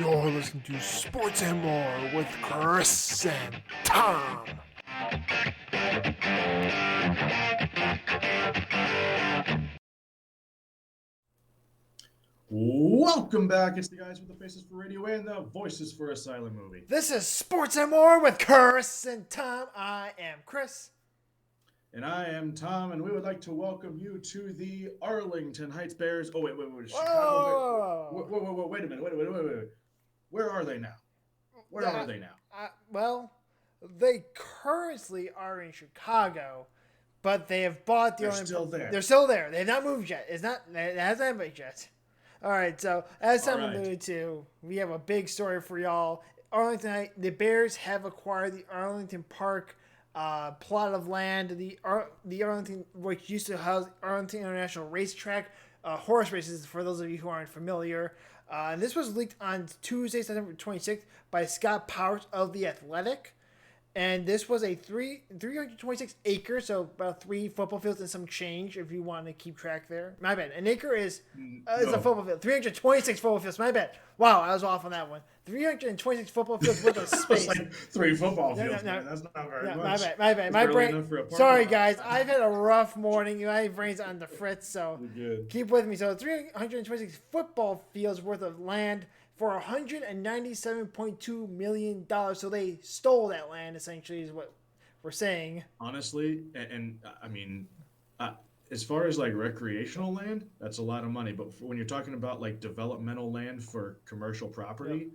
You're listening to Sports and More with Chris and Thom. Welcome back. It's the guys with the faces for radio and the voices for a silent movie. This is Sports and More with Chris and Thom. I am Chris. And I am Thom, and we would like to welcome you to the Arlington Heights Bears. Oh, wait. Chicago Bears. Wait a minute. Where are they now? Where are they now? Well, they currently are in Chicago, but they have bought the They're still there. They're still there. They have not moved yet. It hasn't happened yet. All right, so as Thom alluded to, we have a big story for y'all. Arlington, the Bears have acquired the Arlington Park plot of land, the Arlington, which used to house Arlington International Racetrack, horse races, for those of you who aren't familiar. And this was leaked on Tuesday, September 26th, by Scott Powers of The Athletic. And this was a 326 acres, so about 3 football fields and some change, if you want to keep track there. My bad. An acre is a football field. 326 football fields. My bad. Wow, I was off on that one. 326 football fields worth of space. Like 3 football fields, man. That's not very much. My bad. My brain. Sorry, guys. I've had a rough morning. My brain's on the fritz, so keep with me. So 326 football fields worth of land for $197.2 million. So they stole that land, essentially, is what we're saying. Honestly, and I mean, as far as like recreational land, that's a lot of money. But when you're talking about like developmental land for commercial property,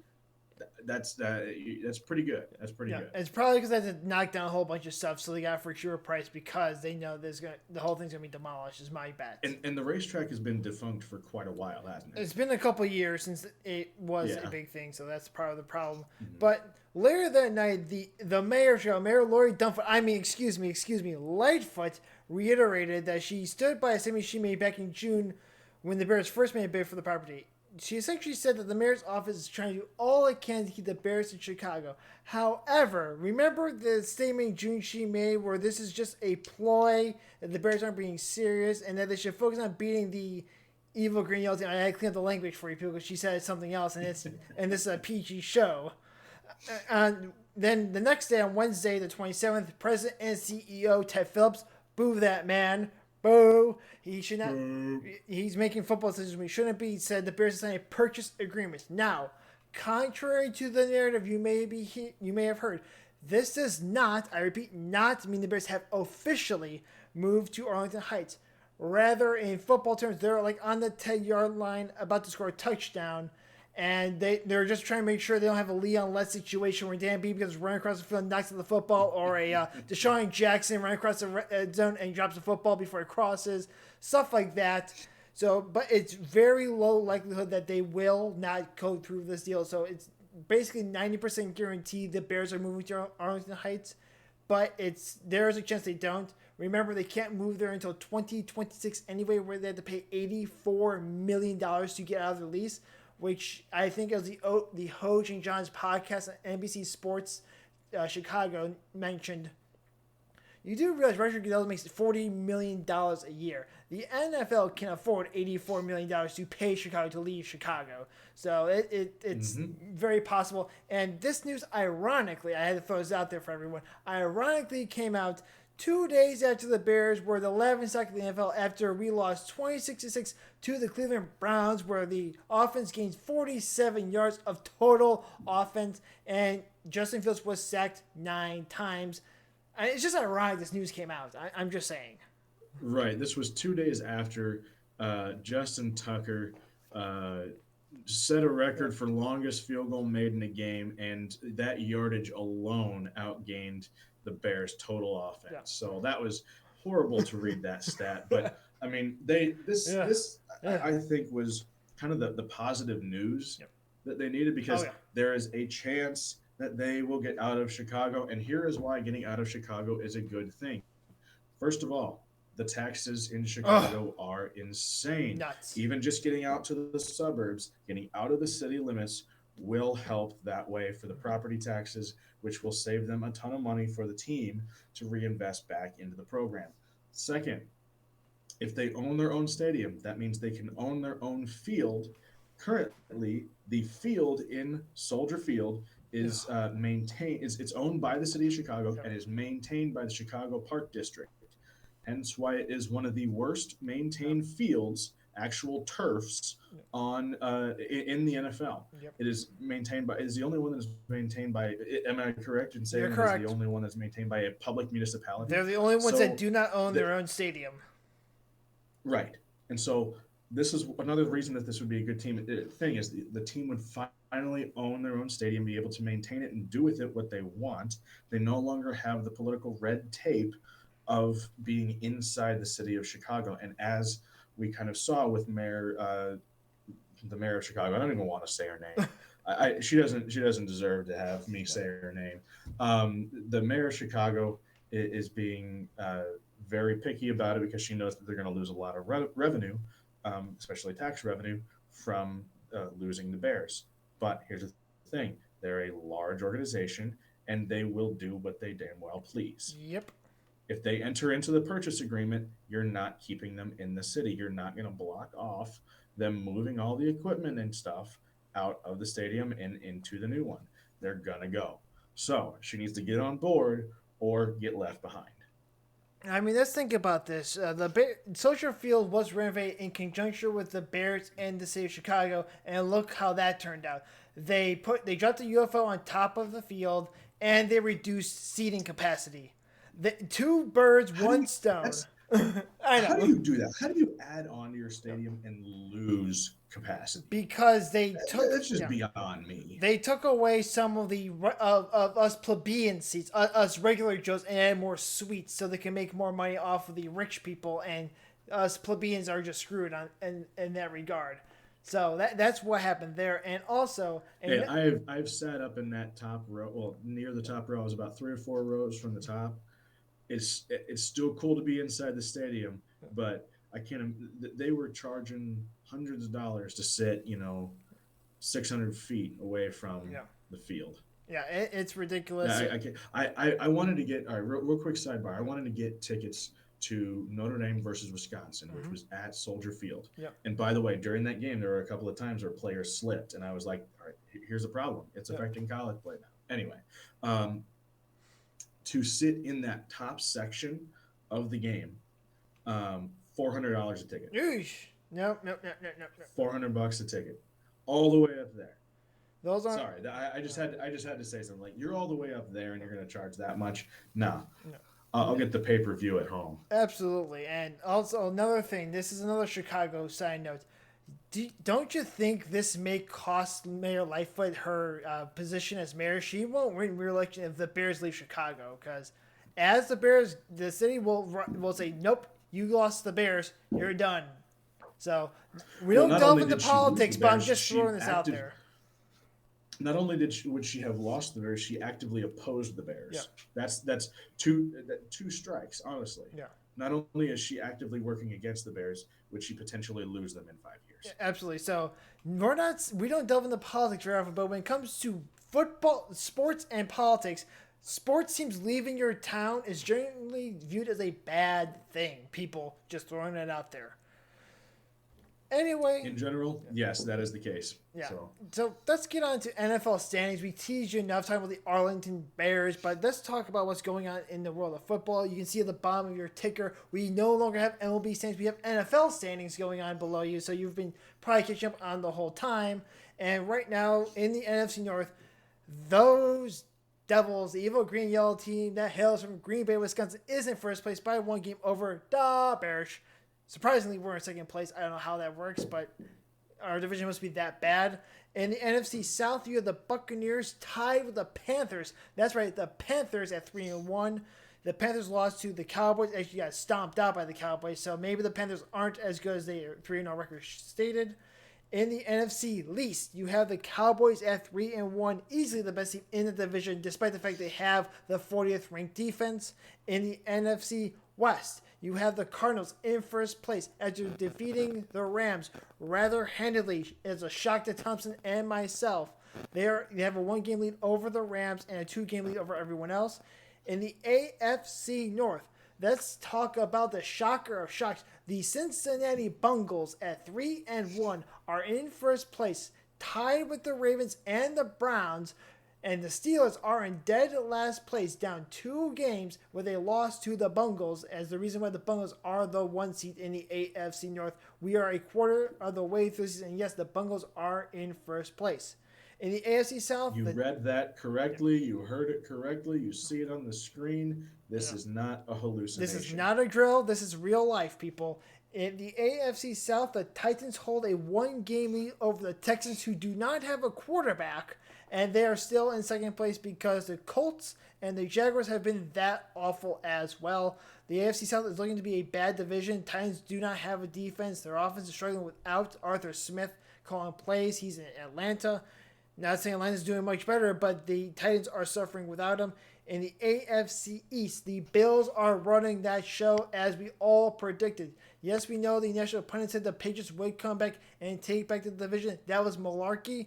that's pretty good. That's pretty good. It's probably because they had to knock down a whole bunch of stuff, so they got it for a cheaper price because they know the whole thing's gonna be demolished. Is my bet. And the racetrack has been defunct for quite a while, hasn't it? It's been a couple of years since it was a big thing, so that's part of the problem. Mm-hmm. But later that night, the Mayor Lori Lightfoot, reiterated that she stood by a statement she made back in June when the Bears first made a bid for the property. She essentially said that the mayor's office is trying to do all it can to keep the Bears in Chicago. However, remember the statement in June she made where this is just a ploy, that the Bears aren't being serious, and that they should focus on beating the evil green yellow team. I had to clean up the language for you people because she said something else, and this is a PG show. And then the next day, on Wednesday, the 27th, President and CEO Ted Phillips, boo that man. Boo! He should not. He's making football decisions when he shouldn't be. He said the Bears signed a purchase agreement. Now, contrary to the narrative you may have heard, this does not, I repeat, not mean the Bears have officially moved to Arlington Heights. Rather, in football terms, they're like on the 10-yard line, about to score a touchdown, and they're just trying to make sure they don't have a Leon Lett situation where Dan Beebe goes running across the field and knocks at the football, or a Deshaun Jackson running across the red zone and drops the football before it crosses, stuff like that. So, but it's very low likelihood that they will not go through this deal. So it's basically 90% guaranteed the Bears are moving to Arlington Heights, but there is a chance they don't. Remember, they can't move there until 2026 anyway, where they have to pay $84 million to get out of the lease, which I think is the Hoge and John's podcast on NBC Sports Chicago mentioned. You do realize Roger Goodell makes $40 million a year. The NFL can afford $84 million to pay Chicago to leave Chicago. So it's very possible. And this news, ironically, I had to throw this out there for everyone, ironically came out 2 days after the Bears were the 11th stock of the NFL after we lost 26-6 to the Cleveland Browns, where the offense gained 47 yards of total offense, and Justin Fields was sacked 9 times. It's just ironic this news came out. I'm just saying. Right. This was 2 days after Justin Tucker set a record for longest field goal made in a game, and that yardage alone outgained the Bears' total offense. Yeah. So that was horrible to read that stat. But I mean, this I think was kind of the positive news that they needed, because there is a chance that they will get out of Chicago. And here is why getting out of Chicago is a good thing. First of all, the taxes in Chicago are insane. Nuts. Even just getting out to the suburbs, getting out of the city limits will help that way for the property taxes, which will save them a ton of money for the team to reinvest back into the program. Second, if they own their own stadium, that means they can own their own field currently the field in Soldier Field is maintained. It's owned by the city of Chicago and is maintained by the Chicago Park District. Hence, why it is one of the worst maintained fields, actual turfs on in the NFL. Yep. It is maintained by. It is the only one that is maintained by. Am I correct in saying You're it is correct. the only one that's maintained by a public municipality? They're the only ones that So do not own the, their own stadium. right, and so this is another reason that this would be a good team thing is the team would finally own their own stadium, be able to maintain it and do with it what they want. They no longer have the political red tape of being inside the city of Chicago. And as we kind of saw with the mayor of Chicago, I don't even want to say her name. She doesn't deserve to have me say her name. The mayor of Chicago is being very picky about it because she knows that they're going to lose a lot of revenue, especially tax revenue, from losing the Bears. But here's the thing: they're a large organization, and they will do what they damn well please. Yep. If they enter into the purchase agreement, you're not keeping them in the city. You're not going to block off them moving all the equipment and stuff out of the stadium and into the new one. They're going to go. So she needs to get on board or get left behind. I mean, let's think about this. Soldier Field was renovated in conjunction with the Bears and the city of Chicago, and look how that turned out. They dropped the UFO on top of the field, and they reduced seating capacity. Two birds, one stone. I know. How do you do that? How do you add on to your stadium and lose capacity? Because that's just beyond me. They took away some of the of us plebeian seats, us regular Joes, and added more suites so they can make more money off of the rich people, and us plebeians are just screwed in that regard. So that's what happened there, and also, I've sat up in that top row, well, near the top row. I was about 3 or 4 rows from the top. It's still cool to be inside the stadium, but I can't. They were charging hundreds of dollars to sit, 600 feet away from the field. Yeah, it's ridiculous. I wanted to get, all right, real quick sidebar. I wanted to get tickets to Notre Dame versus Wisconsin, which was at Soldier Field. Yep. And by the way, during that game, there were a couple of times where players slipped, and I was like, all right, here's the problem. It's affecting college play now. Anyway, to sit in that top section of the game, $400 a ticket. Eesh. No. $400 a ticket, all the way up there. Those aren't. Sorry, I just had to say something. Like, you're all the way up there, and you're going to charge that much? No. I'll get the pay-per-view at home. Absolutely, and also another thing. This is another Chicago side note. Don't you think this may cost Mayor Lightfoot her position as mayor? She won't win re-election if the Bears leave Chicago, because as the Bears, the city will say, nope, you lost the Bears, you're done. So we don't delve into politics, but I'm just throwing this out there. Not only would she have lost the Bears, she actively opposed the Bears. Yeah. That's two strikes, honestly. Yeah. Not only is she actively working against the Bears, would she potentially lose them in 5 years? Yeah, absolutely. So we don't delve into politics very often, but when it comes to football, sports, and politics, sports teams leaving your town is generally viewed as a bad thing. People just throwing it out there. Anyway, in general, yes, that is the case. Yeah. So let's get on to NFL standings. We teased you enough talking about the Arlington Bears, but let's talk about what's going on in the world of football. You can see at the bottom of your ticker, we no longer have MLB standings. We have NFL standings going on below you. So you've been probably catching up on the whole time. And right now in the NFC North, those Devils, the evil green yellow team that hails from Green Bay, Wisconsin, is in first place by 1 game over the Bears. Surprisingly, we're in second place. I don't know how that works, but our division must be that bad. In the NFC South, you have the Buccaneers tied with the Panthers. That's right, the Panthers at 3-1. The Panthers lost to the Cowboys. Actually got stomped out by the Cowboys, so maybe the Panthers aren't as good as their 3-0 record stated. In the NFC Least, you have the Cowboys at 3-1, easily the best team in the division, despite the fact they have the 40th ranked defense. In the NFC West, you have the Cardinals in first place after defeating the Rams rather handedly. It's a shock to Thompson and myself. They have a 1 game lead over the Rams and a 2 game lead over everyone else. In the AFC North, Let's talk about the shocker of shocks. The Cincinnati Bungles at 3-1 are in first place, tied with the Ravens and the Browns, and the Steelers are in dead last place, down 2 games with a loss to the Bungles, as the reason why the Bungles are the 1 seed in the AFC North. We are a quarter of the way through the season, and yes, the Bungles are in first place. In the AFC South, You read that correctly. You heard it correctly. You see it on the screen. This is not a this is hallucination. not a drill. This is real life, people. In the AFC South, the Titans hold a 1-game lead over the Texans, who do not have a quarterback, and they are still in second place because the Colts and the Jaguars have been that awful as well. The AFC South is looking to be a bad division. Titans do not have a defense. Their offense is struggling without Arthur Smith calling plays. He's in Atlanta. Not saying Atlanta's doing much better, but the Titans are suffering without him. In the AFC East, the Bills are running that show as we all predicted. Yes, we know the national pundits said the Patriots would come back and take back the division. That was malarkey.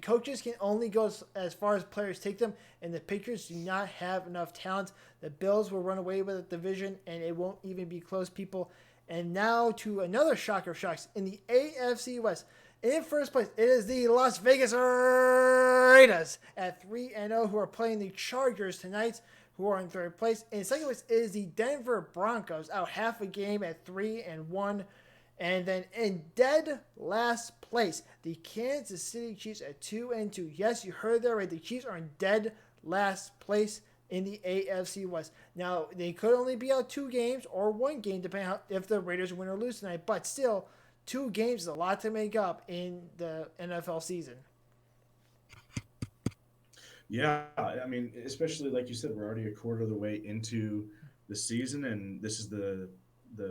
Coaches can only go as far as players take them, and the Patriots do not have enough talent. The Bills will run away with the division, and it won't even be close, people. And now to another shocker of shocks. In the AFC West, in first place, it is the Las Vegas Raiders at 3-0, who are playing the Chargers tonight, who are in third place. In second place, it is the Denver Broncos, out half a game at 3-1. And then in dead last place, the Kansas City Chiefs at 2-2. Yes, you heard that right. The Chiefs are in dead last place in the AFC West. Now, they could only be out 2 games or 1 game, depending on if the Raiders win or lose tonight. But still, 2 games is a lot to make up in the NFL season. Yeah, I mean, especially like you said, we're already a quarter of the way into the season, and this is the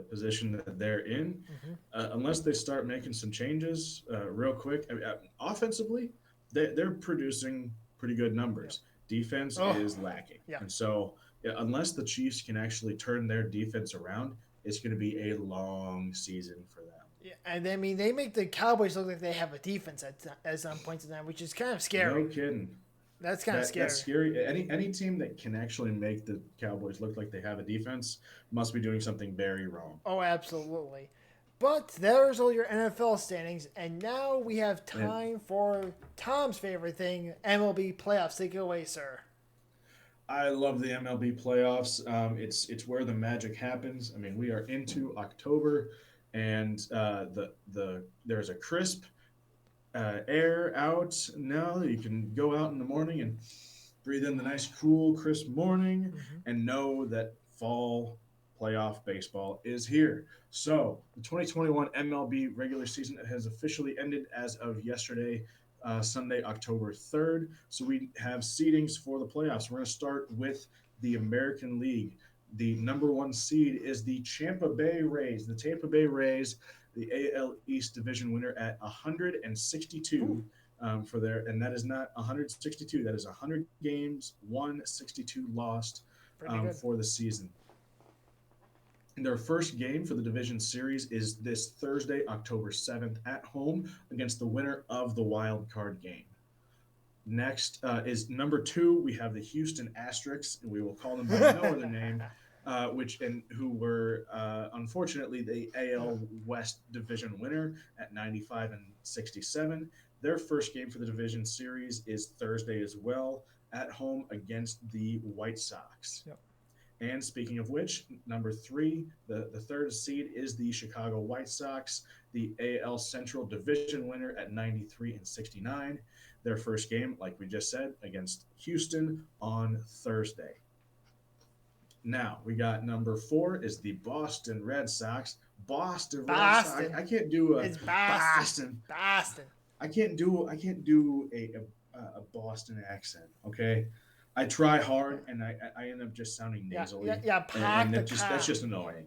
position that they're in. Unless they start making some changes real quick, I mean, offensively, they're producing pretty good numbers. Defense is lacking, and so unless the Chiefs can actually turn their defense around, it's going to be a long season for them. Yeah, and I mean, they make the Cowboys look like they have a defense at some points in time, which is kind of scary. No kidding. That's kind of scary. That's scary. Any team that can actually make the Cowboys look like they have a defense must be doing something very wrong. Oh, absolutely. But there's all your NFL standings, and now we have time for Tom's favorite thing, MLB Playoffs. Take it away, sir. I love the MLB playoffs. It's where the magic happens. I mean, we are into October, and there's a crisp air out now. You can go out in the morning and breathe in the nice, cool, crisp morning, and know that fall playoff baseball is here. So the 2021 MLB regular season has officially ended as of yesterday, Sunday, October 3rd. So we have seedings for the playoffs. We're going to start with the American League. The number 1 seed is the Tampa Bay Rays. The Tampa Bay Rays, the AL East division winner at 162 for their, and that is not 162. That is 100 games, 162 lost for the season. And their first game for the division series is this Thursday, October 7th, at home against the winner of the wild card game. Next is number 2. We have the Houston Asterisks, and we will call them by no other name, who were unfortunately the AL West division winner at 95-67. Their first game for the division series is Thursday as well, at home against the White Sox. Yep. And speaking of which, number 3, the third seed is the Chicago White Sox, the AL Central division winner at 93-69. Their first game, like we just said, against Houston on Thursday. Now, we got number 4 is the Boston Red Sox. Boston Red Sox. I can't do a It's Boston. I can't do a Boston accent, okay? I try hard, and I end up just sounding nasally. And that's just annoying.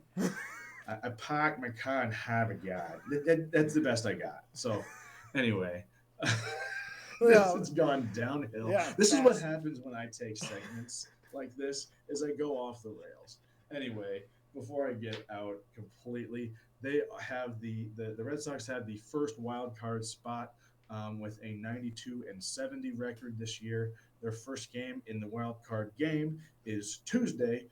I park my car and have a guy. That's the best I got. So, anyway, it's gone downhill. This is what happens when I take segments like this, is I go off the rails. Anyway, before I get out completely, they have the Red Sox have the first wild card spot with a 92-70 record this year. Their first game in the wild card game is Tuesday,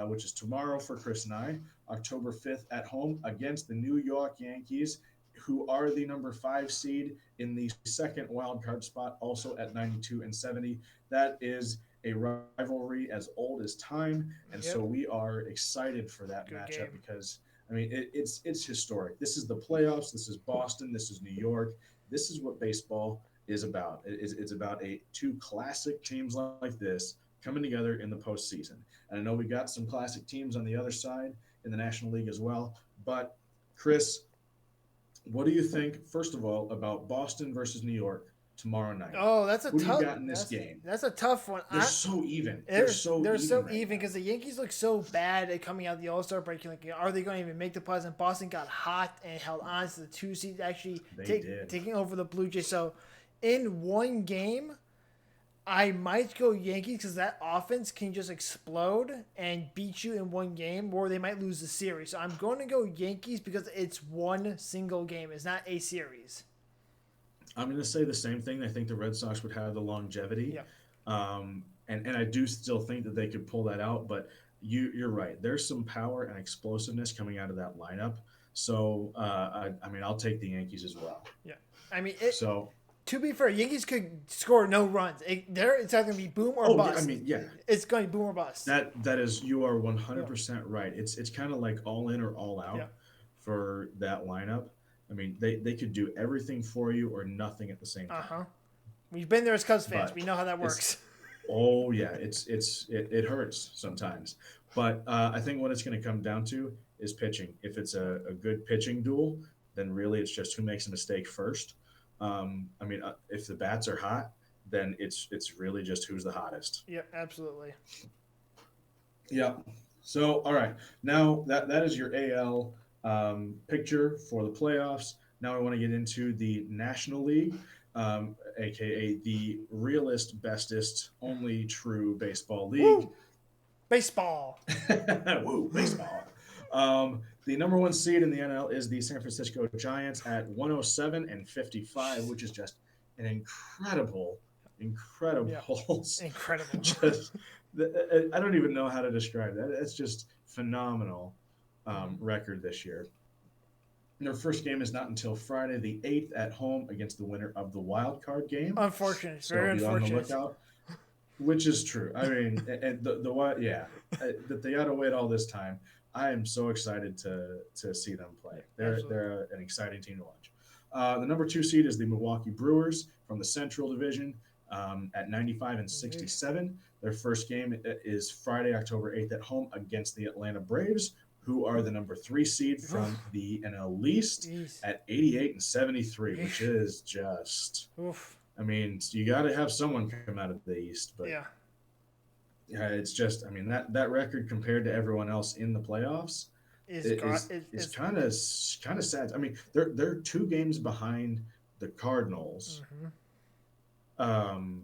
which is tomorrow for Chris and I, October 5th at home against the New York Yankees, who are the number 5 seed in the second wild card spot, also at 92 and 70. That is a rivalry as old as time, and so Yep. we are excited for that Good matchup game. because I mean it's historic. This is the playoffs. This is Boston. This is New York. This is what baseball is about. It's about two classic teams like this coming together in the postseason. And I know we got some classic teams on the other side in the National League as well. But Chris, what do you think, first of all, about Boston versus New York tomorrow night? Oh, that's a Who do you tough. got in this game? That's a tough one. They're so even. They're They're so they're even so right even now. because the Yankees look so bad at coming out of the All Star break. Like, are they going to even make the playoffs? And Boston got hot and held on to the 2 seed, actually They did. taking over the Blue Jays. So, in one game, I might go Yankees because that offense can just explode and beat you in one game, or they might lose the series. So I'm going to go Yankees because it's one single game. It's not a series. I'm going to say the same thing. I think the Red Sox would have the longevity. Yeah. And I do still think that they could pull that out, but you're right. There's some power and explosiveness coming out of that lineup. So, I mean, I'll take the Yankees as well. Yeah. I mean, So, to be fair, Yankees could score no runs. It's either going to be boom or oh, bust. I mean, yeah, It's going to be boom or bust. that is, you are 100% right. It's kind of like all in or all out Yeah. for that lineup. I mean, they could do everything for you or nothing at the same time. Uh-huh. We've been there as Cubs fans. But We know how that works. Oh yeah, it hurts sometimes, but I think what it's going to come down to is pitching. If it's a good pitching duel, then really it's just who makes a mistake first. I mean, if the bats are hot, then it's really just who's the hottest. Yeah, absolutely. Yeah. So all right, now that is your AL picture for the playoffs. Now I want to get into the National League, aka the realest, bestest, only true baseball league. Woo! Baseball. Woo, baseball. The number 1 seed in the NL is the San Francisco Giants at 107 and 55, which is just an incredible, Yeah. Incredible. just I don't even know how to describe that. It's just phenomenal record this year. Their first game is not until Friday the 8th at home against the winner of the wild card game. Unfortunate. So Very be on the unfortunate. lookout. Which is true. I mean, and the what? Yeah, that they got to wait all this time. I am so excited to see them play. They're an exciting team to watch. The number 2 seed is the Milwaukee Brewers from the Central Division at 95 and 67. Their first game is Friday, October 8th at home against the Atlanta Braves, who are the number 3 seed from the NL East Jeez. at 88 and 73, which is just. Oof. I mean, you got to have someone come out of the East, but Yeah. it's just. I mean, that record compared to everyone else in the playoffs is It's kind of sad. I mean, they're 2 games behind the Cardinals, and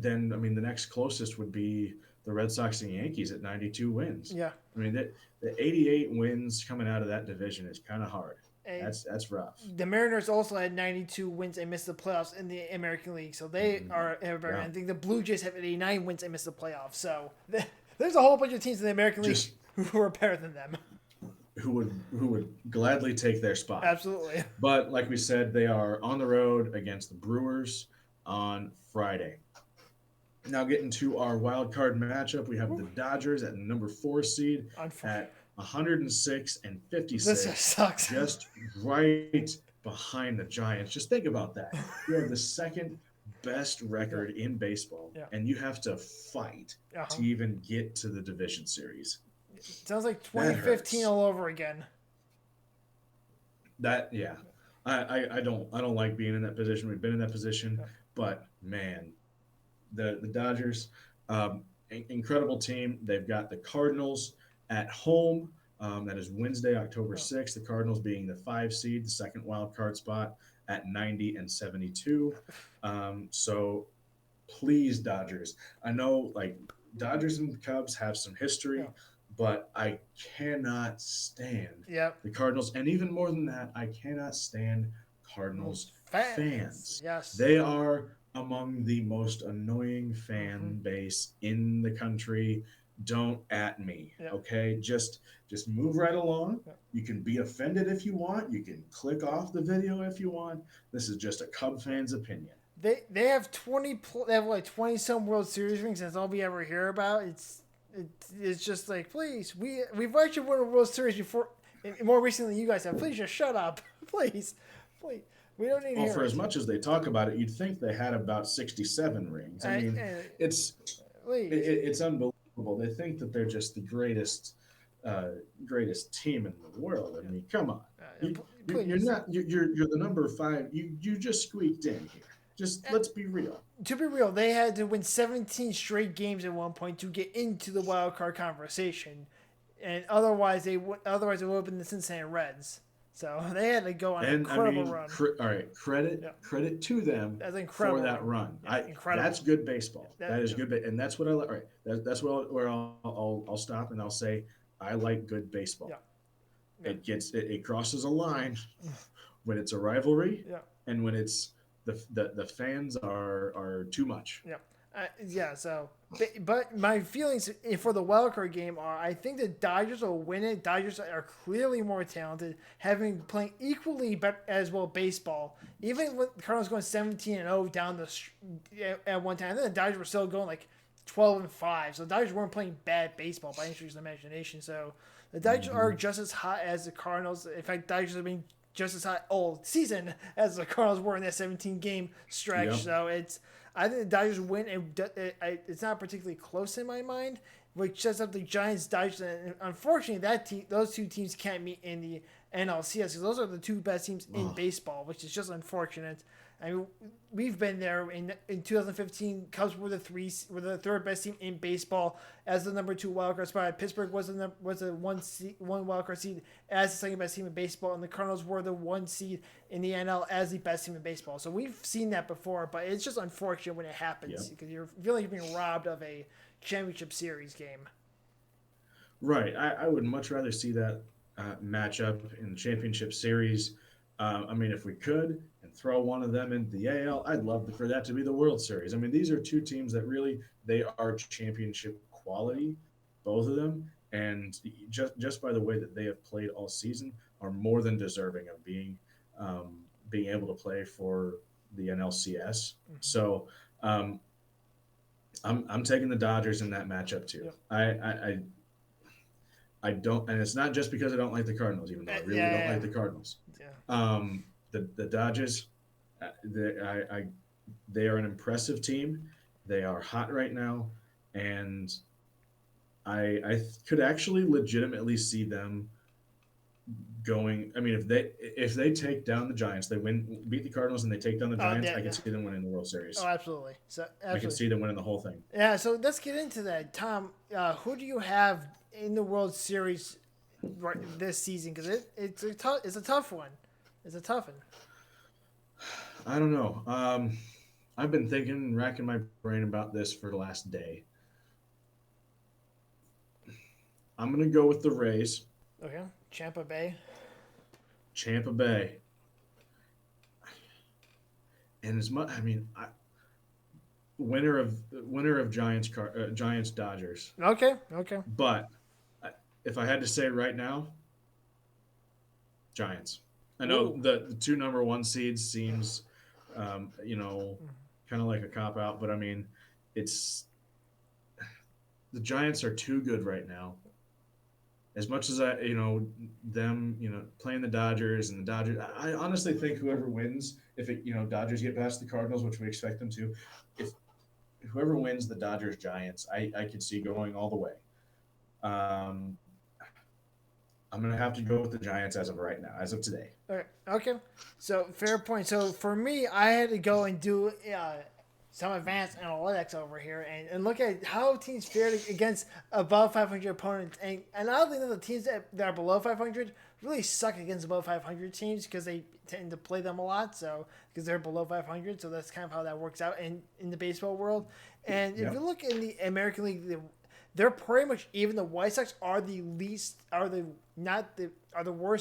then I mean the next closest would be the Red Sox and Yankees at 92 wins. Yeah. I mean the 88 wins coming out of that division is kind of hard. And That's rough. the Mariners also had 92 wins and missed the playoffs in the American League, so they are. I think the Blue Jays have 89 wins and missed the playoffs. So there's a whole bunch of teams in the American League who are better than them. Who would gladly take their spot. Absolutely. But like we said, they are on the road against the Brewers on Friday. Now getting to our wild card matchup, we have the Dodgers at number 4 seed at 106 and 56. This just sucks. Just right behind the Giants. Just think about that. You have the second best record in baseball, and you have to fight to even get to the division series. Sounds like 2015 all over again. I don't like being in that position. We've been in that position, but man, the Dodgers, incredible team. They've got the Cardinals at home. That is Wednesday, October 6th. The Cardinals being the 5 seed, the second wild card spot at 90 and 72. So please, Dodgers. I know like Dodgers and Cubs have some history, but I cannot stand the Cardinals. And even more than that, I cannot stand Cardinals fans. Yes. They are among the most annoying Mm-hmm. fan base in the country. Don't at me, Yep. okay? Just move right along. Yep. You can be offended if you want. You can click off the video if you want. This is just a Cub Yep. fan's opinion. They have they have like 20 some World Series rings. That's all we ever hear about. It's just like, please, we've actually won a World Series before, and more recently you guys have. Please just shut up, please, please. We don't need to Well, hear for as it. much as they talk about it, you'd think they had about 67 rings. I I, mean, I it's please. it's unbelievable. They think that they're just the uh, greatest team in the world. I mean, come on, you're Please. not. You're the number five. You just squeaked in here. Just let's be real. To be real, they had to win 17 straight games at one point to get into the wild card conversation, and otherwise it would have been the Cincinnati Reds. So they had to go on an And I incredible mean, run. all right, Yeah, credit to them that's an for incredible that run. run. Yeah, I That's incredible. good baseball. That That is good, and that's what I like. All right, that's where I'll stop and I'll say I like good yeah, baseball. yeah, It crosses a line when it's a rivalry yeah, and when it's the fans are too much. yeah. Yeah, so, but my feelings for the wild card game are I think the Dodgers will win it. Dodgers are clearly more talented, having playing equally as well baseball. Even when the Cardinals going 17-0 down at one time, I think the Dodgers were still going like 12-5. So the Dodgers weren't playing bad baseball by any stretch of the imagination. So the Dodgers are Mm-hmm. just as hot as the Cardinals. In fact, Dodgers have been just as hot all season as the Cardinals were in that 17 game stretch. Yep. So I think the Dodgers win, and it's not particularly close in my mind, which sets up the Giants, Dodgers, and unfortunately, those two teams can't meet in the NLCS because those are the two best teams in Oh, baseball, which is just unfortunate. I mean, we've been there in 2015. Cubs were the third best team in baseball as the number two wild card spot. Pittsburgh was the one wild card seed as the second best team in baseball, and the Cardinals were the one seed in the NL as the best team in baseball. So we've seen that before, but it's just unfortunate when it happens yep. because you feel like you're being robbed of a championship series game. Right. I would much rather see that matchup in the championship series. I mean, if we could and throw one of them into the AL, I'd love for that to be the World Series. I mean, these are two teams that really they are championship quality, both of them, and just by the way that they have played all season, are more than deserving of being able to play for the NLCS. Mm-hmm. So I'm taking the Dodgers in that matchup too. Yep. I don't, and it's not just because I don't like the Cardinals, even though I really don't Yeah, like the Cardinals. yeah, The Dodgers, they are an impressive team. They are hot right now, and I could actually legitimately see them going. I mean, if they take down the Giants, beat the Cardinals, and they take down the Giants. yeah, I could yeah. see them winning the World Oh, Series. absolutely. So I could absolutely. see them winning the whole thing. Yeah, so let's get into that. Thom, who do you have in the World Series this season? Because it's a tough one. It's a tough one. I don't know. I've been thinking, racking my brain about this for the last day. I'm gonna go with the Rays, Okay, Champa Bay. Champa Bay, and I mean, winner of Giants Dodgers. Okay, okay. But if I had to say right now, Giants. I know Ooh. the two number one seeds seems, you know, kind of like a cop out, but I mean, it's the Giants are too good right now. As much as them, playing the Dodgers and the Dodgers, I honestly think whoever wins, if Dodgers get past the Cardinals, which we expect them to, if whoever wins the Dodgers Giants, I could see going all the way. Um, I'm gonna have to go with the Giants as of right now, as of today. Okay. Okay. So fair point. So for me, I had to go and do some advanced analytics over here and look at how teams fared against above 500 opponents. And oddly enough, the teams that are below 500 really suck against above 500 teams because they tend to play them a lot. So because they're below 500, so that's kind of how that works out in the baseball world. And if you Yep. look in the American League, they're pretty much even. The White Sox are the worst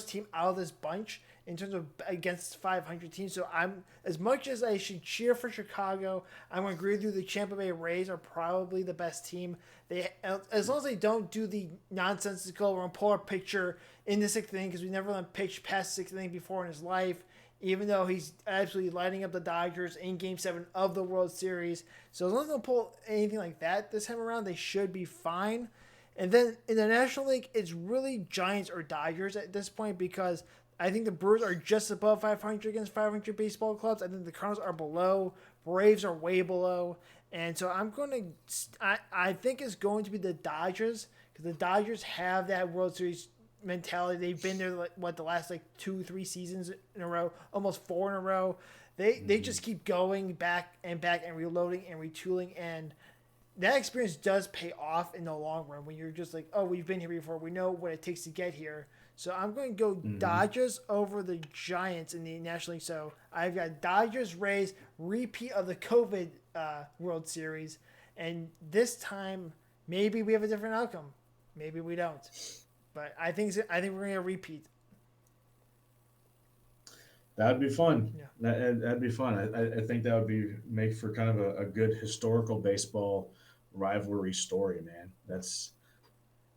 team out of this bunch in terms of against 500 teams. So I'm, as much as I should cheer for Chicago, I'm going to agree with you. The Tampa Bay Rays are probably the best team. They, as long as they don't do the nonsensical or pull a picture in the sixth inning, because we never let him pitch past the sixth inning before in his life, even though he's absolutely lighting up the Dodgers in Game 7 of the World Series. So as long as they don't pull anything like that this time around, they should be fine. And then in the National League, it's really Giants or Dodgers at this point, because I think the Brewers are just above 500 against 500 baseball clubs. I think the Cardinals are below. Braves are way below. And so I think it's going to be the Dodgers, because the Dodgers have that World Series mentality. They've been there the last 2-3 seasons in a row, almost 4 in a row. They just keep going back and reloading and retooling, and that experience does pay off in the long run when you're just like, oh, we've been here before, we know what it takes to get here. So I'm going to go Dodgers over the Giants in the National League. So I've got Dodgers, Rays, repeat of the COVID World Series, and this time maybe we have a different outcome, maybe we don't. But I think we're going to repeat. That'd be fun. Yeah. That'd be fun. I think that would make for kind of a good historical baseball rivalry story, man.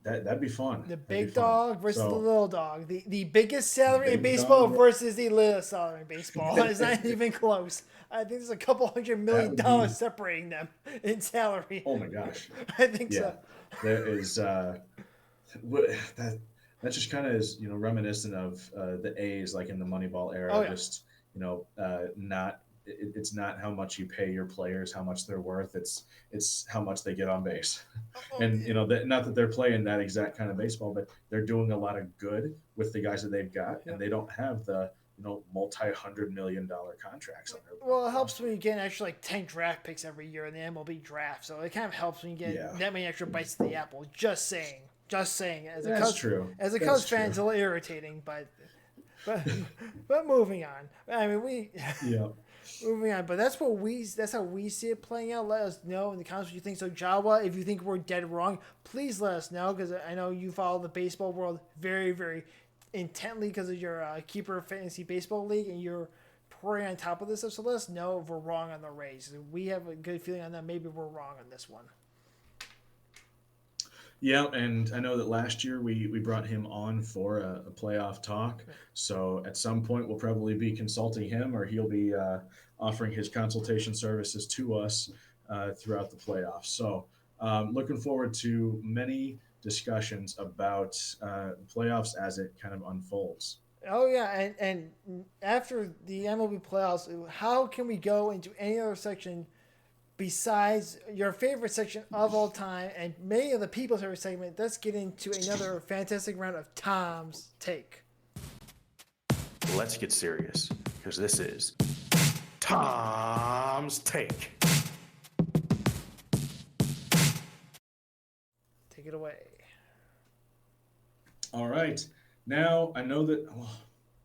That'd be fun. The That'd be big fun. dog versus the So, little dog. The biggest salary in big baseball dog. versus the littlest salary in baseball. It's not even close. I think there's a couple $100 million That would be- separating them in salary. oh my gosh. I think Yeah. so. There is that just kind of is reminiscent of the A's like in the Moneyball era. Oh, yeah. Just not it's not how much you pay your players, how much they're worth. It's how much they get on base. And not that they're playing that exact kind of baseball, but they're doing a lot of good with the guys that they've got, Yeah. and they don't have the multi-$100 million contracts on their. Well, it helps when you get an extra 10 draft picks every year in the MLB draft. So it kind of helps when you get that many extra bites of the apple. Just saying. As a That's Cubs, true. As a That's Cubs fan, true. it's a little irritating, but moving on. I mean, Yeah. moving on. But that's how we see it playing out. Let us know in the comments what you think. So Jawa, if you think we're dead wrong, please let us know, because I know you follow the baseball world very, very intently because of your Keeper Fantasy Baseball League, and you're pouring on top of this stuff. So let us know if we're wrong on the Rays. We have a good feeling on that. Maybe we're wrong on this one. Yeah, and I know that last year we brought him on for a playoff talk. So at some point we'll probably be consulting him, or he'll be offering his consultation services to us throughout the playoffs. So looking forward to many discussions about playoffs as it kind of unfolds. Oh yeah, and after the MLB playoffs, how can we go into any other section besides your favorite section of all time and many of the people's favorite segment? Let's get into another fantastic round of Thom's Take. Let's get serious, because this is Thom's Take. Take it away. All right. Now I know that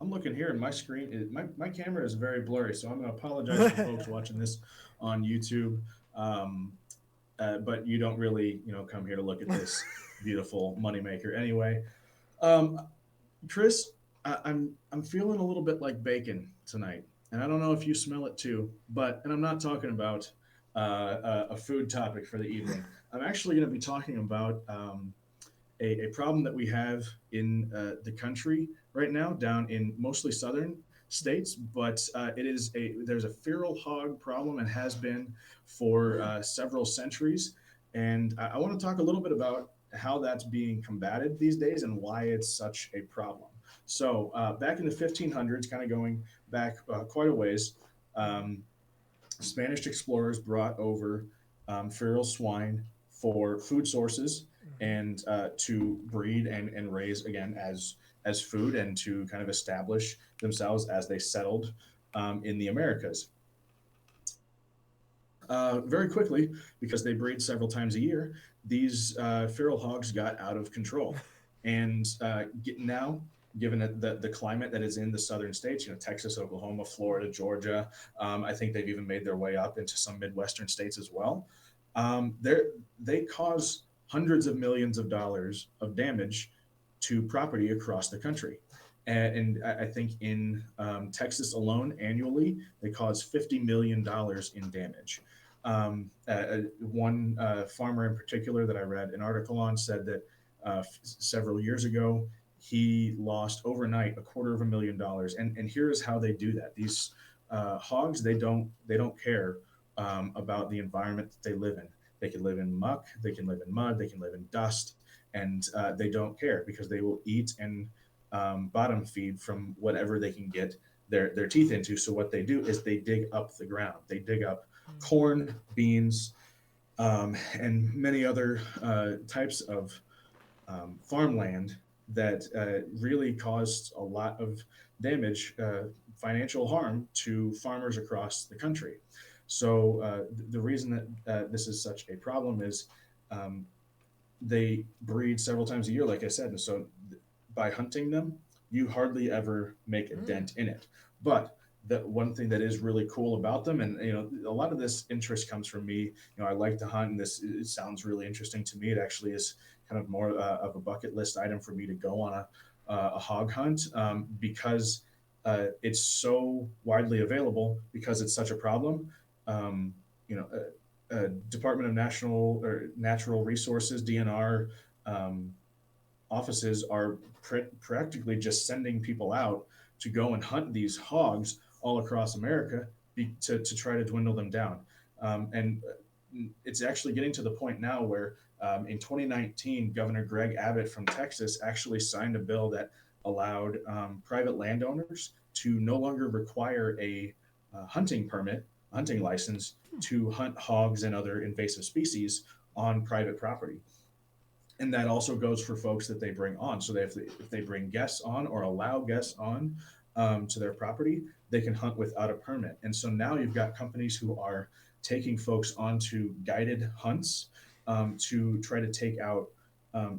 I'm looking here and my screen, my camera is very blurry, so I'm going to apologize for folks watching this on YouTube. But you don't really, come here to look at this beautiful moneymaker anyway. Chris, I'm feeling a little bit like bacon tonight, and I don't know if you smell it too. And I'm not talking about a food topic for the evening. I'm actually going to be talking about a problem that we have in the country right now, down in mostly southern states, but there's a feral hog problem and has been for several centuries. And I want to talk a little bit about how that's being combated these days and why it's such a problem. So back in the 1500s, kind of going back quite a ways, Spanish explorers brought over feral swine for food sources and to breed and raise again as food, and to kind of establish themselves as they settled in the Americas. Very quickly, because they breed several times a year, these feral hogs got out of control. And now, given the climate that is in the southern states, Texas, Oklahoma, Florida, Georgia, I think they've even made their way up into some Midwestern states as well. They cause hundreds of millions of dollars of damage to property across the country. And I think in Texas alone, annually, they cause $50 million in damage. One farmer in particular that I read an article on said that several years ago, he lost overnight $250,000. And here's how they do that. These hogs, they don't care about the environment that they live in. They can live in muck, they can live in mud, they can live in dust, and they don't care because they will eat and bottom feed from whatever they can get their teeth into. So what they do is they dig up the ground. They dig up corn, beans, and many other types of farmland that really caused a lot of damage, financial harm to farmers across the country. So the reason that this is such a problem is um, they breed several times a year, like I said, and so by hunting them, you hardly ever make a dent in it. But the one thing that is really cool about them, and a lot of this interest comes from me. I like to hunt, and this it sounds really interesting to me. It actually is kind of more of a bucket list item for me to go on a hog hunt because it's so widely available because it's such a problem. Um, you know, Department of National or Natural Resources (DNR) um, offices are practically just sending people out to go and hunt these hogs all across America to try to dwindle them down. And it's actually getting to the point now where in 2019, Governor Greg Abbott from Texas actually signed a bill that allowed private landowners to no longer require a hunting permit, hunting license to hunt hogs and other invasive species on private property. And that also goes for folks that they bring on. So if they bring guests on or allow guests on to their property, they can hunt without a permit. And so now you've got companies who are taking folks onto guided hunts to try to take out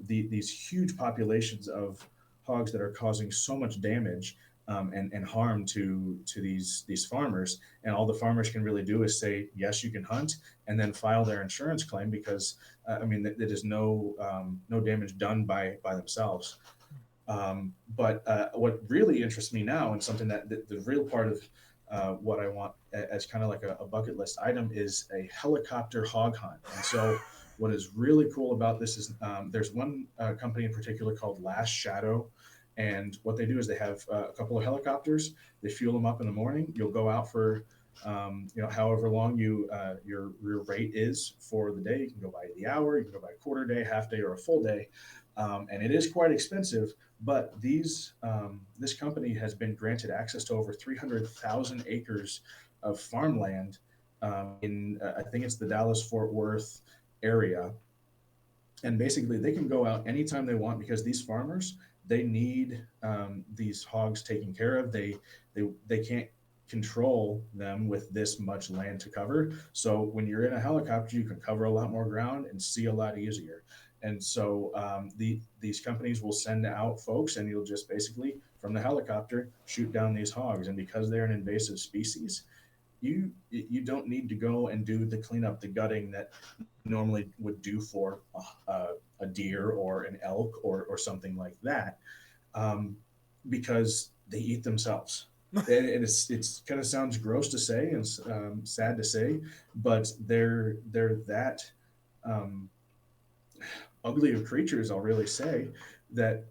these huge populations of hogs that are causing so much damage and harm to these farmers. And all the farmers can really do is say, yes, you can hunt, and then file their insurance claim because that is no damage done by themselves. But what really interests me now, and something that the real part of what I want as kind of like a bucket list item, is a helicopter hog hunt. And so, what is really cool about this is there's one company in particular called Last Shadow. And what they do is they have a couple of helicopters. They fuel them up in the morning. You'll go out for however long your rate is for the day. You can go by the hour, you can go by a quarter day, half day, or a full day, and it is quite expensive. But this company has been granted access to over 300,000 acres of farmland in I think it's the Dallas Fort Worth area, and basically they can go out anytime they want because these farmers, they need these hogs taken care of. They can't control them with this much land to cover. So when you're in a helicopter, you can cover a lot more ground and see a lot easier. And so these companies will send out folks, and you'll just basically from the helicopter shoot down these hogs. And because they're an invasive species, you don't need to go and do the cleanup, the gutting that normally would do for a deer or an elk or something like that, because they eat themselves. And it's kind of sounds gross to say and sad to say, but they're that ugly of creatures. I'll really say that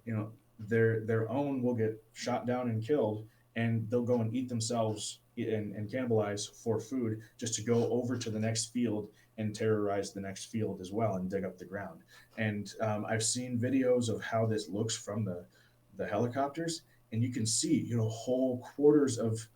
their own will get shot down and killed, and they'll go and eat themselves and cannibalize for food just to go over to the next field and terrorize the next field as well and dig up the ground. And I've seen videos of how this looks from the helicopters, and you can see whole quarters of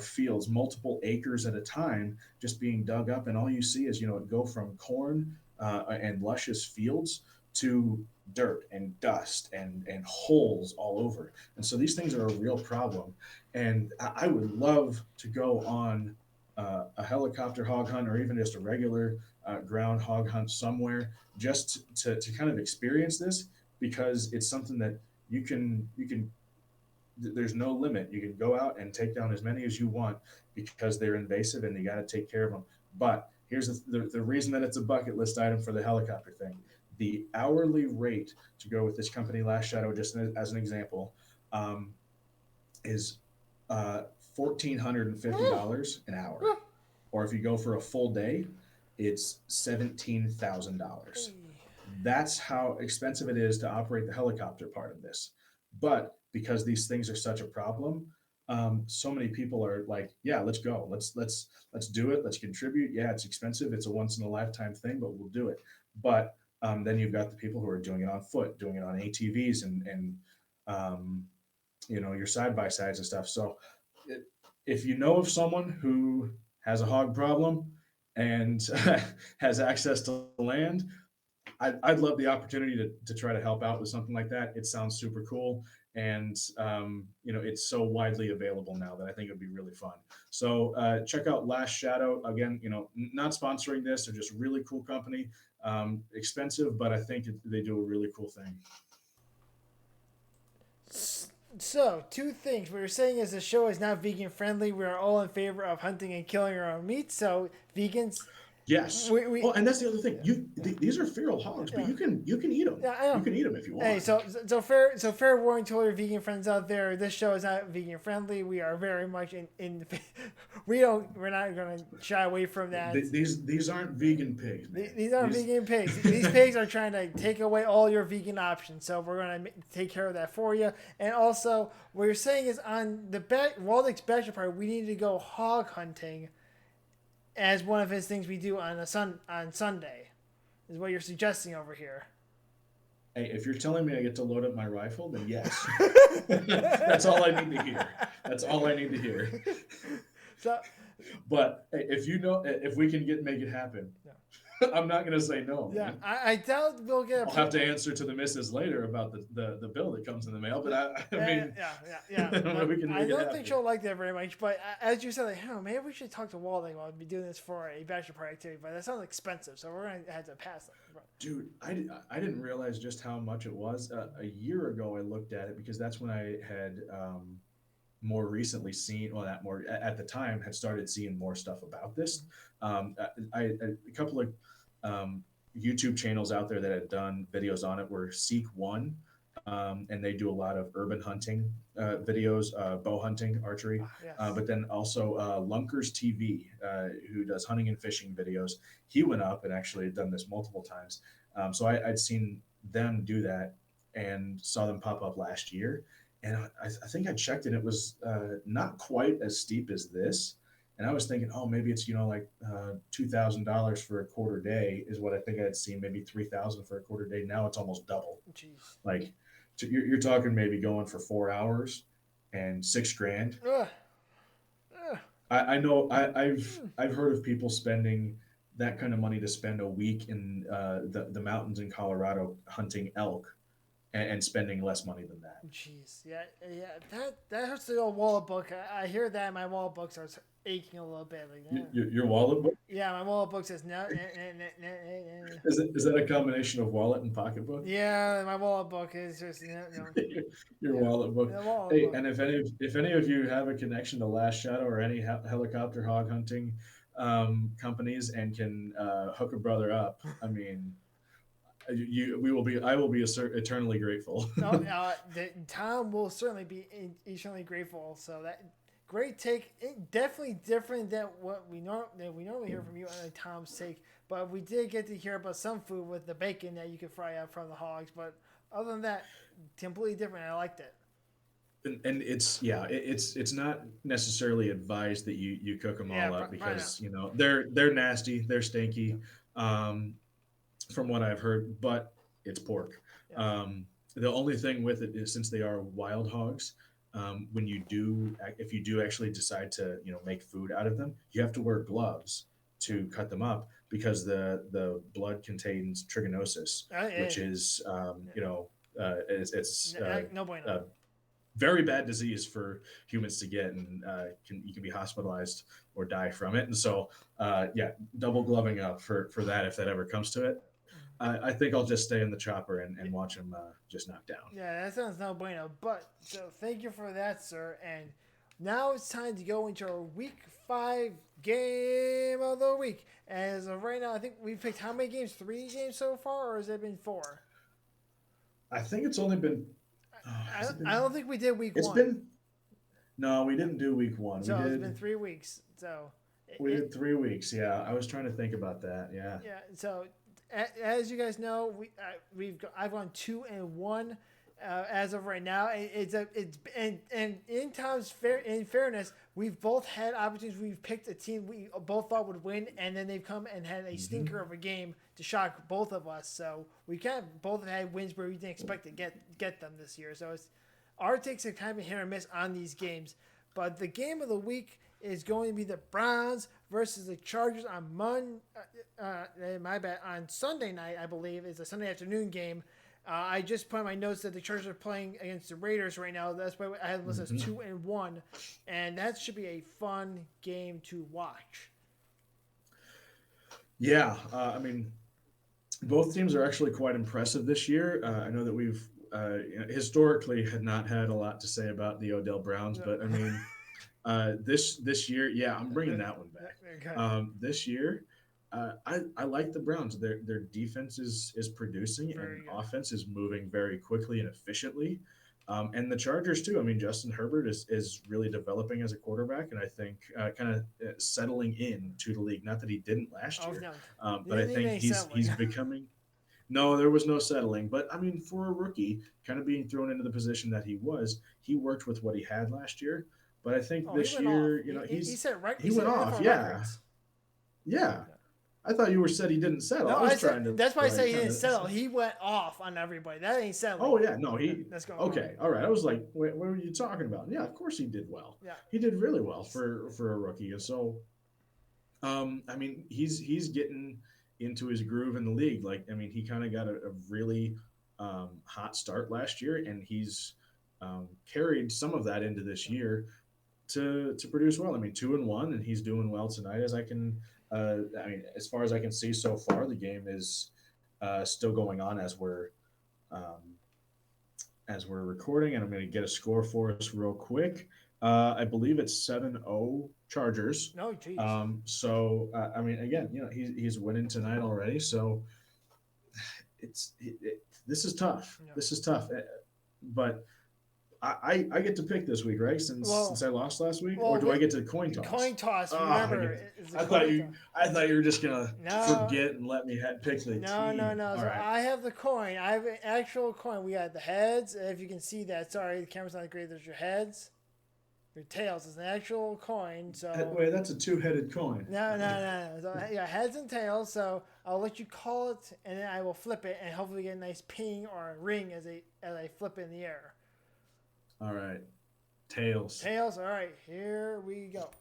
fields, multiple acres at a time, just being dug up, and all you see is it go from corn and luscious fields to dirt and dust and holes all over. And so these things are a real problem. And I would love to go on a helicopter hog hunt or even just a regular ground hog hunt somewhere just to kind of experience this, because it's something that you can there's no limit. You can go out and take down as many as you want because they're invasive and you got to take care of them. But here's the reason that it's a bucket list item for the helicopter thing. the hourly rate to go with this company, Last Shadow, just as an example, is $1,450 an hour. Or if you go for a full day, it's $17,000. That's how expensive it is to operate the helicopter part of this. But because these things are such a problem, so many people are like, "Yeah, let's go. Let's do it. Let's contribute. Yeah, it's expensive. It's a once in a lifetime thing, but we'll do it." But then you've got the people who are doing it on foot, doing it on ATVs, and um, your side by sides and stuff. So if you know of someone who has a hog problem and has access to land, I'd love the opportunity to try to help out with something like that. It sounds super cool, and it's so widely available now that I think it would be really fun. So check out Last Shadow again. Not sponsoring this; they're just a really cool company. Expensive, but I think they do a really cool thing. So, two things. What you're saying is the show is not vegan friendly. We are all in favor of hunting and killing our own meat. So, vegans. Yes. And that's the other thing. These are feral hogs, but you can eat them. Yeah, I know. You can eat them if you want. Hey, so fair warning to all your vegan friends out there. This show is not vegan friendly. We are very much in we're not going to shy away from that. These aren't vegan pigs. These aren't vegan pigs. These pigs are trying to take away all your vegan options. So we're going to take care of that for you. And also, what you're saying is on the Waldek's bachelor party, we need to go hog hunting as one of his things we do on Sunday, is what you're suggesting over here. Hey, if you're telling me I get to load up my rifle, then yes. That's all I need to hear. That's all I need to hear. So, but hey, if we can make it happen, yeah. I'm not going to say no. Yeah, I doubt we'll get. I'll have to answer to the missus later about the bill that comes in the mail. But I mean, yeah. I don't think she'll like that very much. But as you said, maybe we should talk to Walden while we'll be doing this for a bachelor party activity. But that sounds expensive, so we're gonna have to pass that. Dude, I didn't realize just how much it was. A year ago, I looked at it because that's when I had more recently seen, at the time had started seeing more stuff about this. A couple of YouTube channels out there that had done videos on it were Seek One, and they do a lot of urban hunting videos, bow hunting, archery, yes. But then also Lunkers TV, who does hunting and fishing videos. He went up and actually had done this multiple times. So I'd seen them do that and saw them pop up last year. And I think I checked and it was not quite as steep as this. And I was thinking, oh, maybe it's, like $2,000 for a quarter day is what I think I'd seen, maybe $3,000 for a quarter day. Now it's almost double. Jeez. Like you're talking maybe going for 4 hours and $6,000. I know I've heard of people spending that kind of money to spend a week in the mountains in Colorado hunting elk. And spending less money than that. Jeez, yeah, that hurts the old wallet book. I hear that my wallet book starts aching a little bit. Like, your wallet book? Yeah, my wallet book says no. Is that a combination of wallet and pocketbook? Yeah, my wallet book is just no. Your wallet book. Hey, and if any of you have a connection to Last Shadow or any helicopter hog hunting companies and can hook a brother up, I mean. I will be eternally grateful. Thom will certainly be eternally grateful. So that great take, definitely different than what we normally hear from you on Thom's take. But we did get to hear about some food with the bacon that you could fry up from the hogs. But other than that, completely different. I liked it. And it's not necessarily advised that you cook them all up because they're nasty, they're stinky. From what I've heard, but it's pork. Yeah. The only thing with it is since they are wild hogs, if you do actually decide to make food out of them, you have to wear gloves to cut them up because the blood contains trichinosis, which is it's no bueno. Very bad disease for humans to get, and you can be hospitalized or die from it. And so, double gloving up for that if that ever comes to it. I think I'll just stay in the chopper and watch him just knock down. Yeah, that sounds no bueno. But so thank you for that, sir. And Now it's time to go into our Week 5 game of the week. As of right now, I think we've picked how many games? 3 games so far, or has it been 4? I think it's only been. Oh, has it I been? don't think we did Week It's 1. been. No, we didn't do week 1. So it's been 3 weeks. So We did 3 weeks. Yeah, I was trying to think about that. Yeah. yeah. So as you guys know, I've gone 2-1 as of right now. And in Tom's in fairness, we've both had opportunities. We've picked a team we both thought would win, and then they've come and had a stinker of a game to shock both of us. So we kind of both have had wins where we didn't expect to get them this year. So our takes are kind of hit or miss on these games. But the game of the week is going to be the Browns versus the Chargers on on Sunday night. I believe is a Sunday afternoon game. I just put in my notes that the Chargers are playing against the Raiders right now. That's why I had listed as 2-1, and that should be a fun game to watch. Yeah, both teams are actually quite impressive this year. I know that we've historically had not had a lot to say about the Odell Browns, but I mean, this year, yeah, I'm bringing that one back. This year, I like the Browns. Their defense is producing, and offense is moving very quickly and efficiently. And the Chargers too. I mean, Justin Herbert is really developing as a quarterback, and I think kind of settling in to the league. Not that he didn't last year, No. but I think he's becoming. No, there was no settling. But I mean, for a rookie, kind of being thrown into the position that he worked with what he had last year. But I think this year, he went off. Yeah, records. Yeah. I thought you said he didn't settle. No, that's why I say he didn't settle. settle. He went off on everybody. That ain't settling. Oh yeah, no, That's going okay, all right. I was like, what were you talking about? Yeah, of course he did well. Yeah, he did really well for a rookie, and so, I mean, he's getting into his groove in the league. Like, I mean, he kind of got a really hot start last year, and he's carried some of that into this year to produce well. I mean, 2-1, and he's doing well tonight. As far as I can see so far, the game is still going on um, as we're recording, and I'm going to get a score for us real quick. I believe it's 7-0 Chargers. No, geez. I mean, again, he's winning tonight already, so this is tough. Yeah. This is tough, but I get to pick this week, right? Since I lost last week, or do I get to coin toss? Coin toss. Remember, I thought you were just gonna forget and let me pick the team. No. So right. I have the coin. I have an actual coin. We got the heads. If you can see that, sorry, the camera's not great. There's your heads. Your tails is an actual coin. So wait, that's a 2-headed coin. No. So, yeah, heads and tails. So I'll let you call it, and then I will flip it, and hopefully get a nice ping or a ring as I flip it in the air. All right. Tails. All right. Here we go.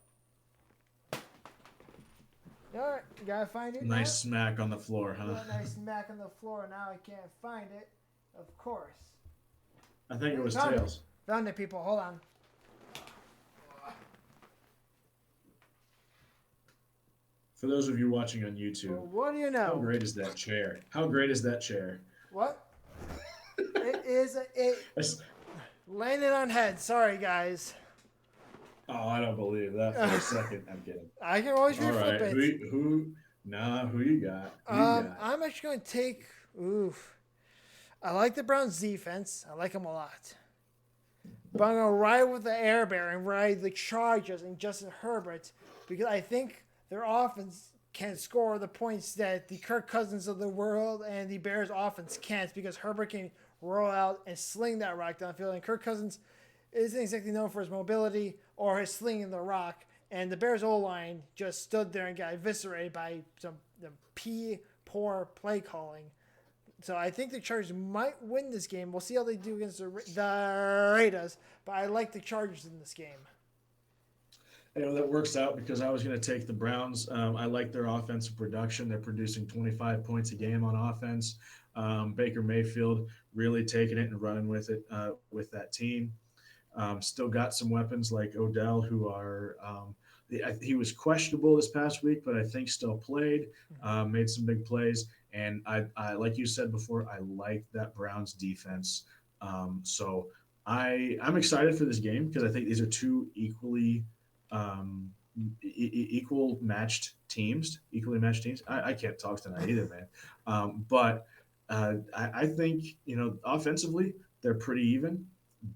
All right. You got to find it. Nice smack on the floor, huh? Nice smack on the floor. Now I can't find it. Of course. I think it was tails. Found it, people. Hold on. For those of you watching on YouTube, well, what do you know? How great is that chair? What? It is landed on head. Sorry, guys. Oh, I don't believe that for a second. I'm kidding. I can always reflip it. Who you got? I'm actually going to take. I like the Browns' defense. I like them a lot. But I'm going to ride with the Air Bear and ride the Chargers and Justin Herbert because I think their offense can score the points that the Kirk Cousins of the world and the Bears' offense can't because Herbert can roll out and sling that rock downfield. And Kirk Cousins isn't exactly known for his mobility or his slinging the rock. And the Bears' O-line just stood there and got eviscerated by some poor play calling. So I think the Chargers might win this game. We'll see how they do against the Raiders. But I like the Chargers in this game. That works out because I was going to take the Browns. I like their offensive production. They're producing 25 points a game on offense. Baker Mayfield really taking it and running with it with that team. Still got some weapons like Odell, who are he was questionable this past week, but I think still played, made some big plays. And I like you said before, I like that Browns defense. So I'm excited for this game because I think these are two um, equally matched teams. I can't talk tonight either, man. But I think offensively they're pretty even.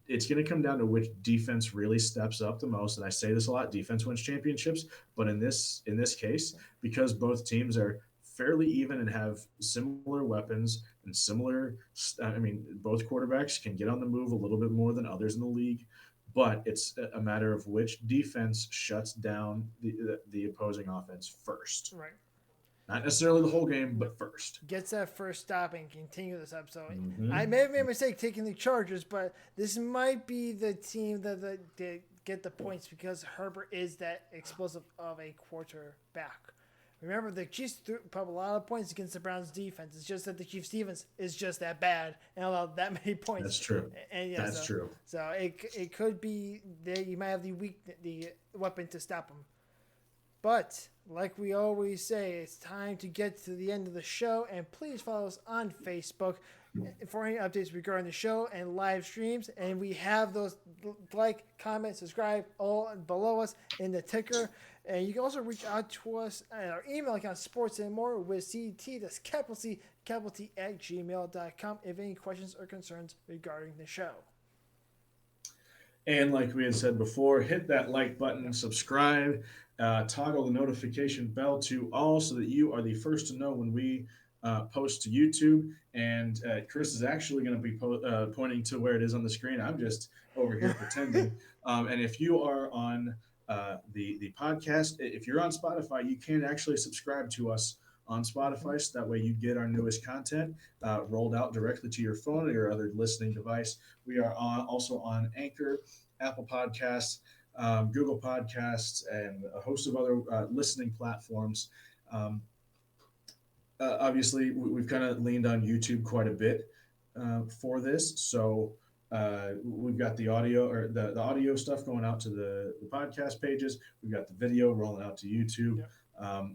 It's going to come down to which defense really steps up the most. And I say this a lot: defense wins championships. But in this case, because both teams are fairly even and have similar weapons and similar, I mean, both quarterbacks can get on the move a little bit more than others in the league. But it's a matter of which defense shuts down the opposing offense first. Right. Not necessarily the whole game, but first. Gets that first stop and continue this up. So Mm-hmm. I may have made a mistake taking the Chargers, but this might be the team that get the points because Herbert is that explosive of a quarterback. Remember, the Chiefs threw up a lot of points against the Browns' defense. It's just that the Chiefs' defense is just that bad and allowed that many points. That's true. And yeah, That's true. So it could be that you might have the weapon to stop them. But like we always say, it's time to get to the end of the show, and please follow us on Facebook for any updates regarding the show and live streams. And we have those like, comment, subscribe all below us in the ticker. And you can also reach out to us at our email account, sports and more with CT, that's capital C, capital T at gmail.com, if any questions or concerns regarding the show. And like we had said before, hit that like button, subscribe, toggle the notification bell to all so that you are the first to know when we post to YouTube. And Chris is actually going to be pointing to where it is on the screen. I'm just over here pretending. And if you are on the podcast, if you're on Spotify, you can actually subscribe to us on Spotify, so that way you get our newest content rolled out directly to your phone or your other listening device. We are also on Anchor, Apple Podcasts, Google Podcasts, and a host of other listening platforms. Obviously, we've kind of leaned on YouTube quite a bit for this, so we've got the audio or the audio stuff going out to the podcast pages. We've got the video rolling out to YouTube. Yep.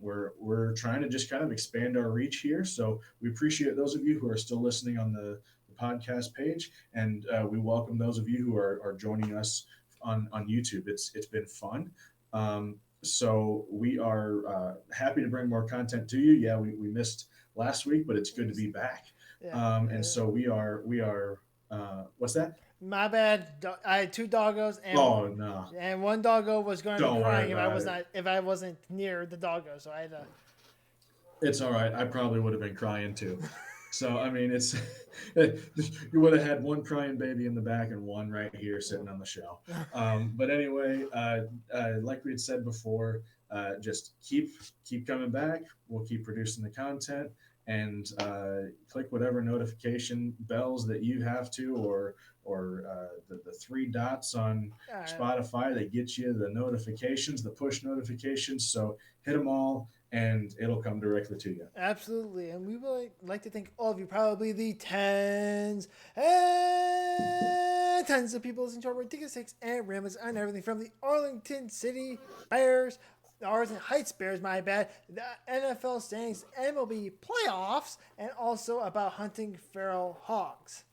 We're trying to just kind of expand our reach here. So we appreciate those of you who are still listening on the podcast page, and we welcome those of you who are joining us on YouTube. It's been fun. So we are happy to bring more content to you. Yeah, we missed last week, but it's good to be back. Yeah. And so we are what's that? My bad. I had two doggos, and one doggo was going to be crying if I wasn't near the doggo. So I had to. It's all right. I probably would have been crying too. So I mean, it's you would have had one crying baby in the back and one right here sitting on the show. But anyway, like we had said before, just keep coming back. We'll keep producing the content. And click whatever notification bells that you have to, or the three dots on Spotify that get you the notifications, the push notifications. So hit them all, and it'll come directly to you. Absolutely. And we would like to thank all of you, probably the tens and tens of people listening to our ridiculous takes and ramblings on everything from the Arlington City Bears, the Arlington Heights Bears, my bad, the NFL standings, MLB Playoffs, and also about hunting feral hogs.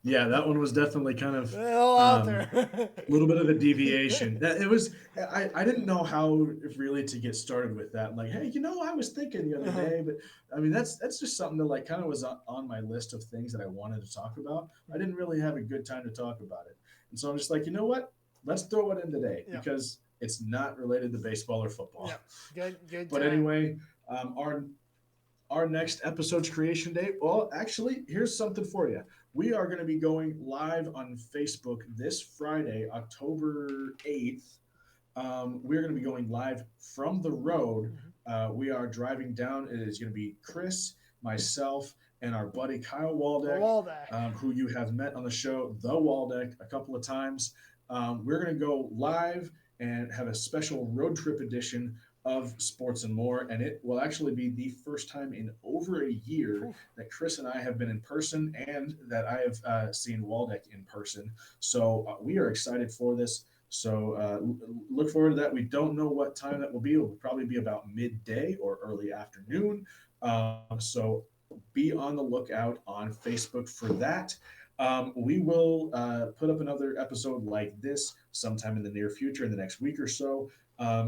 Yeah, that one was definitely kind of a little bit of a deviation. It was. I didn't know how really to get started with that. I'm like, hey, I was thinking the other day, but I mean, that's just something that like kind of was on my list of things that I wanted to talk about. I didn't really have a good time to talk about it, and so I'm just like, you know what? Let's throw it in today because it's not related to baseball or football. Yeah. Good. But anyway, our next episode's creation date. Well, actually, here's something for you. We are going to be going live on Facebook this Friday, October 8th. We're going to be going live from the road. We are driving down. It is going to be Chris, myself, and our buddy Kyle Waldeck, who you have met on the show, The Waldeck, a couple of times. We're going to go live and have a special road trip edition of Sports and More, and it will actually be the first time in over a year that Chris and I have been in person and that I have seen Waldeck in person. So we are excited for this. So look forward to that. We don't know what time that will be. It will probably be about midday or early afternoon. So be on the lookout on Facebook for that. We will put up another episode like this sometime in the near future, in the next week or so.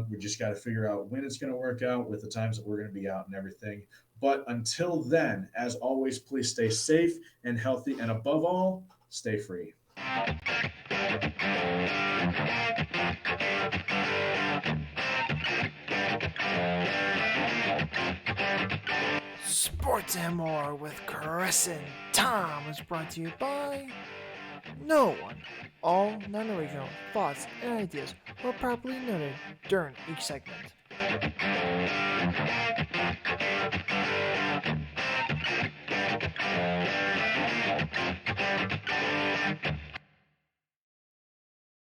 We just got to figure out when it's going to work out with the times that we're going to be out and everything. But until then, as always, please stay safe and healthy, and above all, stay free. Sports and More with Chris and Thom is brought to you by no one. All non-original thoughts and ideas were properly noted during each segment.